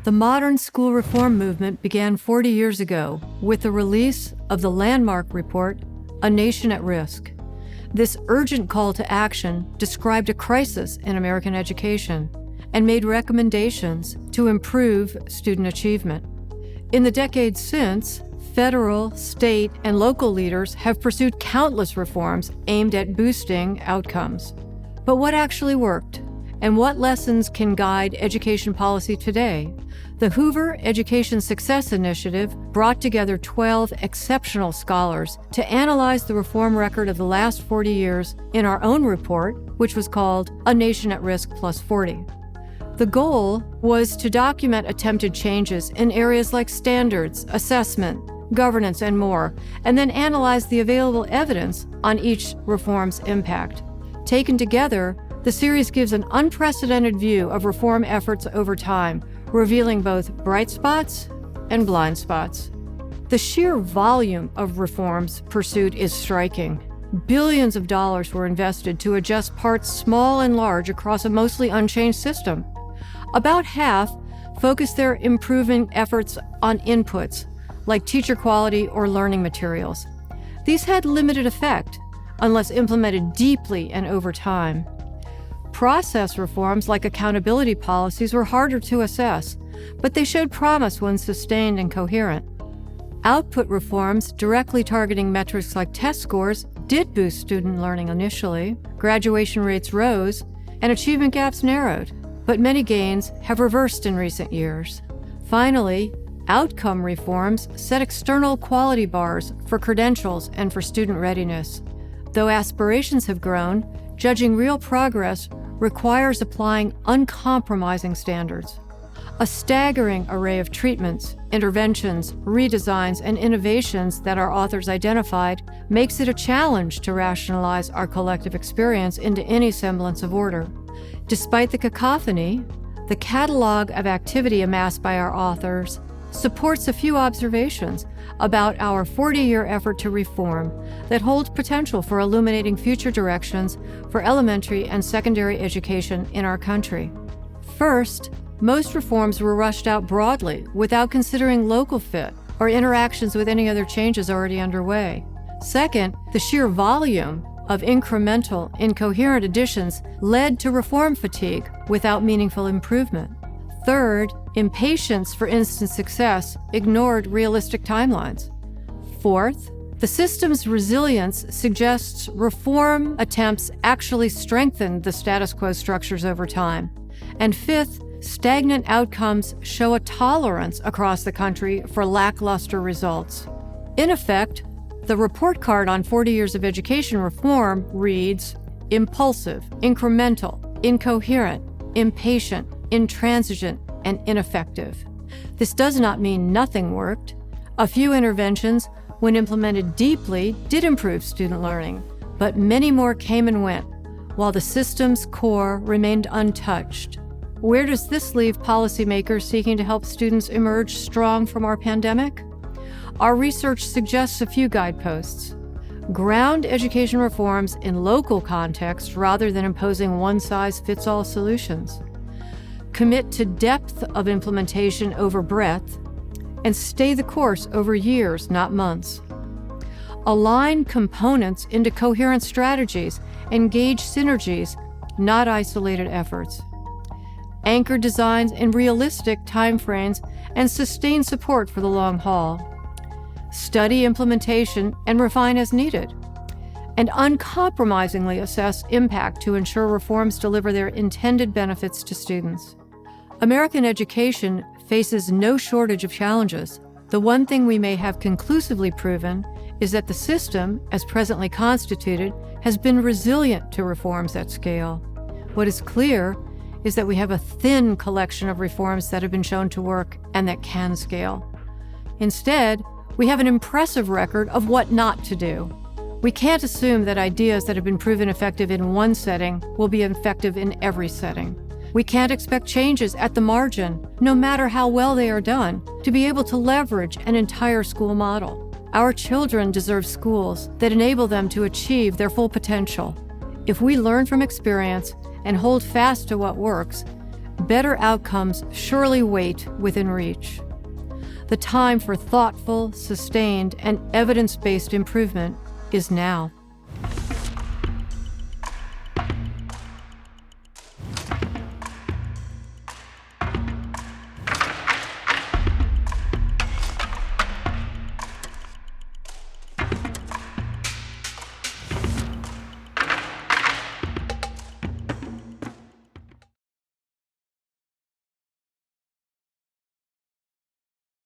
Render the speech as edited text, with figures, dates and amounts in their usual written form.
The modern school reform movement began 40 years ago with the release of the landmark report, A Nation at Risk. This urgent call to action described a crisis in American education and made recommendations to improve student achievement. In the decades since, federal, state, and local leaders have pursued countless reforms aimed at boosting outcomes. But what actually worked? And what lessons can guide education policy today? The Hoover Education Success Initiative brought together 12 exceptional scholars to analyze the reform record of the last 40 years in our own report, which was called A Nation at Risk Plus 40. The goal was to document attempted changes in areas like standards, assessment, governance, and more, and then analyze the available evidence on each reform's impact. Taken together, the series gives an unprecedented view of reform efforts over time, revealing both bright spots and blind spots. The sheer volume of reforms pursued is striking. Billions of dollars were invested to adjust parts small and large across a mostly unchanged system. About half focused their improving efforts on inputs, like teacher quality or learning materials. These had limited effect unless implemented deeply and over time. Process reforms like accountability policies were harder to assess, but they showed promise when sustained and coherent. Output reforms directly targeting metrics like test scores did boost student learning initially. Graduation rates rose, and achievement gaps narrowed, but many gains have reversed in recent years. Finally, outcome reforms set external quality bars for credentials and for student readiness. Though aspirations have grown, judging real progress requires applying uncompromising standards. A staggering array of treatments, interventions, redesigns, and innovations that our authors identified makes it a challenge to rationalize our collective experience into any semblance of order. Despite the cacophony, the catalog of activity amassed by our authors supports a few observations about our 40-year effort to reform that holds potential for illuminating future directions for elementary and secondary education in our country. First, most reforms were rushed out broadly without considering local fit or interactions with any other changes already underway. Second, the sheer volume of incremental, incoherent additions led to reform fatigue without meaningful improvement. Third, impatience for instant success ignored realistic timelines. Fourth, the system's resilience suggests reform attempts actually strengthened the status quo structures over time. And fifth, stagnant outcomes show a tolerance across the country for lackluster results. In effect, the report card on 40 years of education reform reads: impulsive, incremental, incoherent, impatient, intransigent, and ineffective. This does not mean nothing worked. A few interventions, when implemented deeply, did improve student learning, but many more came and went, while the system's core remained untouched. Where does this leave policymakers seeking to help students emerge strong from our pandemic? Our research suggests a few guideposts. Ground education reforms in local context rather than imposing one-size-fits-all solutions. Commit to depth of implementation over breadth, and stay the course over years, not months. Align components into coherent strategies, engage synergies, not isolated efforts. Anchor designs in realistic timeframes and sustain support for the long haul. Study implementation and refine as needed. And uncompromisingly assess impact to ensure reforms deliver their intended benefits to students. American education faces no shortage of challenges. The one thing we may have conclusively proven is that the system, as presently constituted, has been resilient to reforms at scale. What is clear is that we have a thin collection of reforms that have been shown to work and that can scale. Instead, we have an impressive record of what not to do. We can't assume that ideas that have been proven effective in one setting will be effective in every setting. We can't expect changes at the margin, no matter how well they are done, to be able to leverage an entire school model. Our children deserve schools that enable them to achieve their full potential. If we learn from experience and hold fast to what works, better outcomes surely wait within reach. The time for thoughtful, sustained, and evidence-based improvement is now.